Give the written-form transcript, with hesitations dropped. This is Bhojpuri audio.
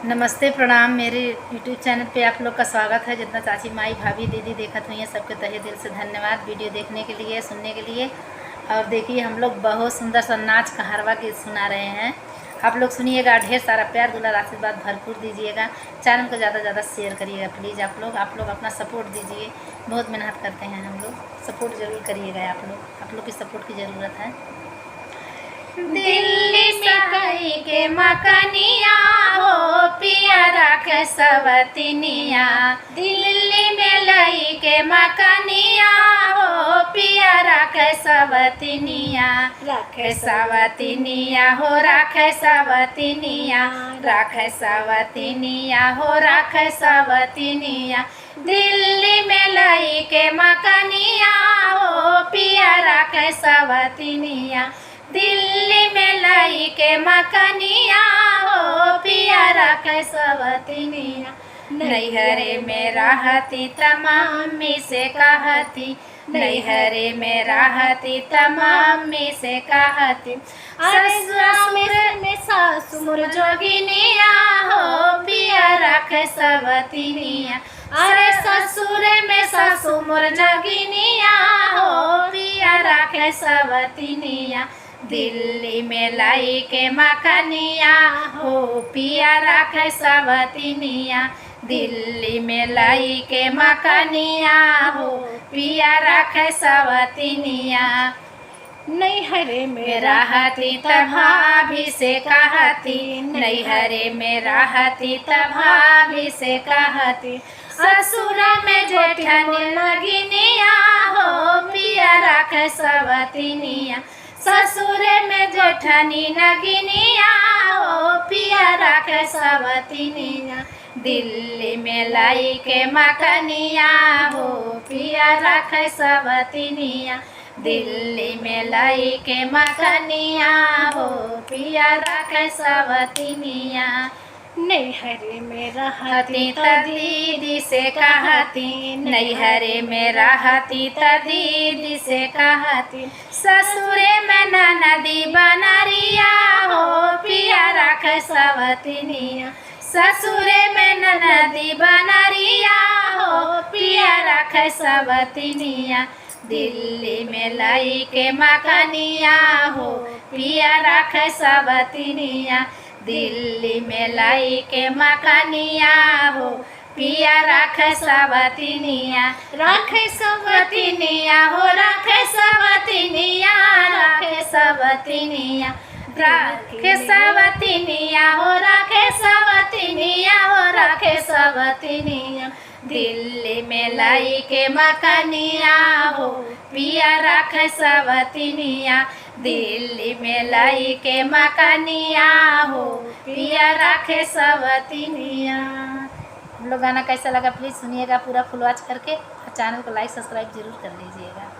नमस्ते प्रणाम। मेरे यूट्यूब चैनल पे आप लोग का स्वागत है। जितना चाची माई भाभी दीदी देखत हुई हैं सबके तहे दिल से धन्यवाद वीडियो देखने के लिए, सुनने के लिए। और देखिए हम लोग बहुत सुंदर सा नाच कहारवा गीत सुना रहे हैं। आप लोग सुनिएगा, ढेर सारा प्यार दुलार आशीर्वाद भरपूर दीजिएगा। चैनल को ज़्यादा से ज़्यादा शेयर करिएगा प्लीज़। आप लोग अपना सपोर्ट दीजिए। बहुत मेहनत करते हैं हम लोग, सपोर्ट ज़रूर करिएगा। आप लोग की सपोर्ट की ज़रूरत है। दिल्ली में कई के मकनिया हो पिया रख सवतिनिया। दिल्ली में लई के मकनिया हो पिया रख सवतिनिया। रख सवतिनिया हो रख सवतिनिया। रख सवतिनिया हो रख सवतिनिया। दिल्ली में लई के मकनिया हो पिया रख सवतिनिया। दिल्ली में लई के मकनिया हो पिया रख सवतिनिया। नैहरे में रहती तमामी से कहती। नैहरे में रहती तमामी से कहती। ससुर में ससुर जोगिनिया हो पिया रख सवतिनिया। अरे ससुर में ससुर जोगिनिया हो पिया रख सवतिनिया। दिल्ली में लाई के मकनिया हो पिया रख सवतिनिया। दिल्ली में लाई के मकनिया हो पिया रख सवतिनिया। नैहरे में रहती भाभी से कहती। नैहरे में रहती भाभी से कहती। ससुर में जेठनी नगिनिया हो पिया रख सवतिनिया। ससुर में जेठनी नगिनिया हो पिया रख सवतिनिया। दिल्ली में लाई के मकनिया हो पिया रख सवतिनिया। दिल्ली में लाई के मकनिया हो पिया रख सवतिनिया। नैहरे में रहती दीदी से कहती। नैहरे में रहती दीदी से कहती। ससुरे में ननदी बनरिया हो पिया रख सवतिनिया। ससुरे में ननदी बनरिया हो पिया रख सवतिनिया। दिल्ली में लाई के मकनिया हो पिया रख सवतिनिया। दिल्ली में लाई के मकनिया हो पिया रख सवतिनिया। रख सवतिनिया हो रख सवतिनिया। रख सवतिनिया। रख सवतिनिया हो रख सवतिनिया हो रख सवतिनिया। दिल्ली में लाई के मकनिया हो पिया रख सवतिनिया। दिल्ली में लाई के मकनिया हो पिया रख सवतिनिया। हम लोग गाना कैसा लगा प्लीज़ सुनिएगा पूरा फुल वॉच करके। चैनल को लाइक सब्सक्राइब जरूर कर लीजिएगा।